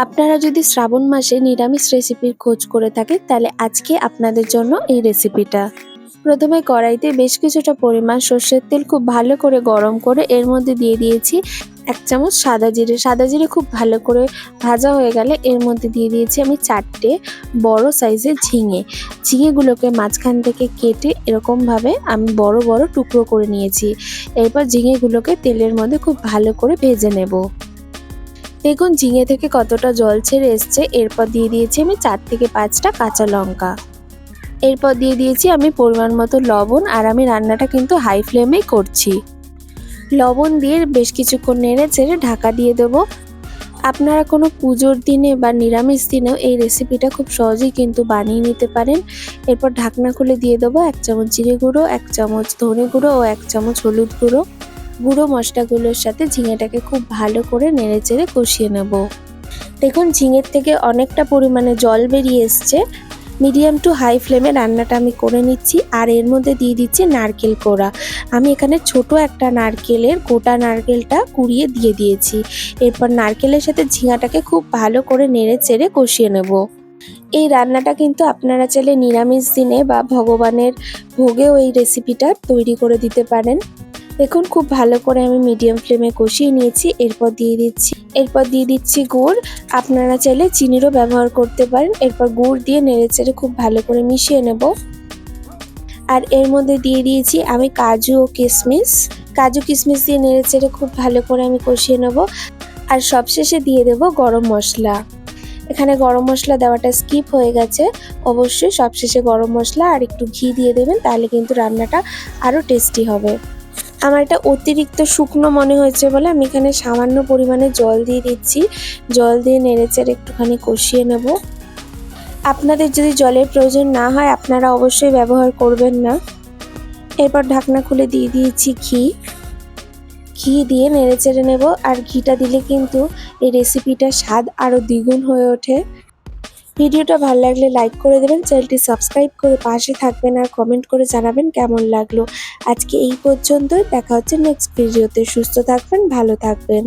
আপনারা যদি শ্রাবণ মাসে নিরামিষ রেসিপির খোঁজ করে থাকেন তাহলে আজকে আপনাদের জন্য এই রেসিপিটা। প্রথমে কড়াইতে বেশ কিছুটা পরিমাণ সর্ষের তেল খুব ভালো করে গরম করে এর মধ্যে দিয়ে দিয়েছি 1 চামচ সাদা জিরে। সাদা জিরে খুব ভালো করে ভাজা হয়ে গেলে এর মধ্যে দিয়ে দিয়েছি আমি 4টে বড় সাইজের ঝিঙে। ঝিঙেগুলোকে মাঝখান থেকে কেটে এরকমভাবে আমি বড় বড় টুকরো করে নিয়েছি। এরপর ঝিঙেগুলোকে তেলের মধ্যে খুব ভালো করে ভেজে নেব। দেখুন ঝিঙে থেকে কতটা জল ছেড়ে এসছে। এরপর দিয়ে দিয়েছি আমি 4 থেকে 5টা কাঁচা লঙ্কা। এরপর দিয়ে দিয়েছি আমি পরিমাণ মতো লবণ, আর আমি রান্নাটা কিন্তু হাই ফ্লেমেই করছি। লবণ দিয়ে বেশ কিছুক্ষণ নেড়ে চেড়ে ঢাকা দিয়ে দেবো। আপনারা কোনো পুজোর দিনে বা নিরামিষ দিনেও এই রেসিপিটা খুব সহজেই কিন্তু বানিয়ে নিতে পারেন। এরপর ঢাকনা খুলে দিয়ে দেবো 1 চামচ জিরে গুঁড়ো, 1 চামচ ধনে গুঁড়ো ও 1 চামচ হলুদ গুঁড়ো। গুঁড়ো মশলাগুলোর সাথে ঝিঙেটাকে খুব ভালো করে নেড়েচেড়ে কষিয়ে নেব। দেখুন ঝিঙের থেকে অনেকটা পরিমাণে জল বেরিয়ে এসছে। মিডিয়াম টু হাই ফ্লেমে রান্নাটা আমি করে নিচ্ছি। আর এর মধ্যে দিয়ে দিচ্ছি নারকেল কোড়া। আমি এখানে ছোট একটা নারকেলের গোটা নারকেলটা কুড়িয়ে দিয়ে দিয়েছি। এরপর নারকেলের সাথে ঝিঙাটাকে খুব ভালো করে নেড়েচেড়ে কষিয়ে নেব। এই রান্নাটা কিন্তু আপনারা চাইলে নিরামিষ দিনে বা ভগবানের ভোগেও এই রেসিপিটা তৈরি করে দিতে পারেন। দেখুন খুব ভালো করে আমি মিডিয়াম ফ্লেমে কষিয়ে নিয়েছি। এরপর দিয়ে দিচ্ছি গুড়। আপনারা চাইলে চিনিরও ব্যবহার করতে পারেন। এরপর গুড় দিয়ে নেড়েচেড়ে খুব ভালো করে মিশিয়ে নেব। আর এর মধ্যে দিয়ে দিয়েছি আমি কাজু ও কিশমিশ। কাজু কিশমিশ দিয়ে নেড়েচেড়ে খুব ভালো করে আমি কষিয়ে নেব। আর সবশেষে দিয়ে দেব গরম মশলা। এখানে গরম মশলা দেওয়াটা স্কিপ হয়ে গেছে। অবশ্যই সবশেষে গরম মশলা আর একটু ঘি দিয়ে দেবেন, তাহলে কিন্তু রান্নাটা আরও টেস্টি হবে। আমার এটা অতিরিক্ত শুকনো মনে হয়েছে বলে আমি এখানে সামান্য পরিমাণে জল দিয়ে দিচ্ছি। জল দিয়ে নেড়েচেড়ে একটুখানি কষিয়ে নেব। আপনাদের যদি জলের প্রয়োজন না হয় আপনারা অবশ্যই ব্যবহার করবেন না। এরপর ঢাকনা খুলে দিয়ে দিয়েছি ঘি দিয়ে নেড়েচেড়ে নেব। আর ঘিটা দিলে কিন্তু এই রেসিপিটার স্বাদ আরও দ্বিগুণ হয়ে ওঠে। ভিডিওটা ভালো লাগলে লাইক করে দেবেন, চ্যানেলটি সাবস্ক্রাইব করে পাশে থাকবেন আর কমেন্ট করে জানাবেন কেমন লাগলো। আজকে এই পর্যন্তই, দেখা হচ্ছে নেক্সট ভিডিওতে। সুস্থ থাকবেন, ভালো থাকবেন।